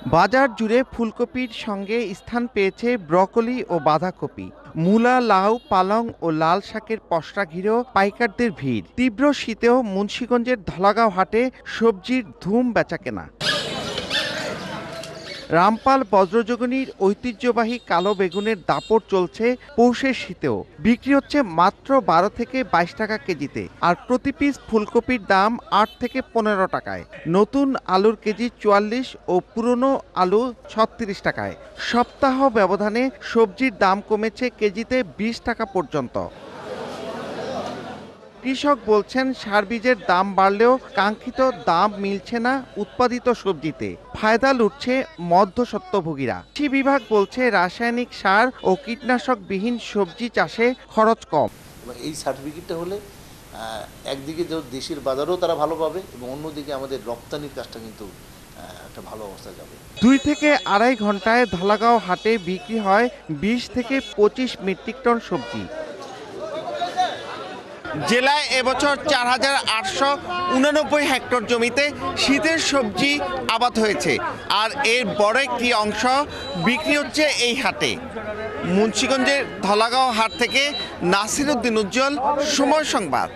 বাজার জুড়ে ফুলকপির সঙ্গে স্থান পেয়েছে ব্রকলি ও বাঁধাকপি। মূলা, লাউ, পালং ও লাল শাকের পসরা ঘিরেও পাইকারদের ভিড়। তীব্র শীতেও মুন্সিগঞ্জের ধলাগাঁও হাটে সবজির ধুম বেচাকেনা। রামপাল বজ্রযোগিনীর ঐতিহ্যবাহী কালো বেগুনের দাপট চলছে পৌষের শীতেও। বিক্রি হচ্ছে মাত্র 12 থেকে 22 টাকা কেজিতে, আর প্রতি পিস ফুলকপির দাম 8 থেকে 15 টাকায়। নতুন আলুর কেজি 44 ও পুরনো আলু 36 টাকায়। সপ্তাহ ব্যবধানে সবজির দাম কমেছে কেজিতে 20 টাকা পর্যন্ত। কৃষক বলছেন, সার বীজের দাম বাড়লেও কাঙ্ক্ষিত দাম মিলছে না উৎপাদিত সবজিতে। ফায়দা লুটছে মধ্যস্বত্বভোগীরা। কৃষি বিভাগ বলছে, রাসায়নিক সার ও কীটনাশকবিহীন সবজি চাষে খরচ কম। এই সার্টিফিকেটটা হলে একদিকে দেশের বাজারেও তারা ভালো পাবে এবং অন্যদিকে আমাদের রপ্তানির কাজটা কিন্তু একটা ভালো অবস্থায় যাবে। 2 থেকে আড়াই ঘন্টায় ধলাগাঁও হাটে বিক্রি হয় 20 থেকে 25 মেট্রিক টন সবজি। জেলায় এবছর 4,889 হেক্টর জমিতে শীতের সবজি আবাদ হয়েছে, আর এর বড় একটি অংশ বিক্রি হচ্ছে এই হাটে। মুন্সিগঞ্জের ধলাগাঁও হাট থেকে নাসির উদ্দিন উজ্জ্বল, সময় সংবাদ।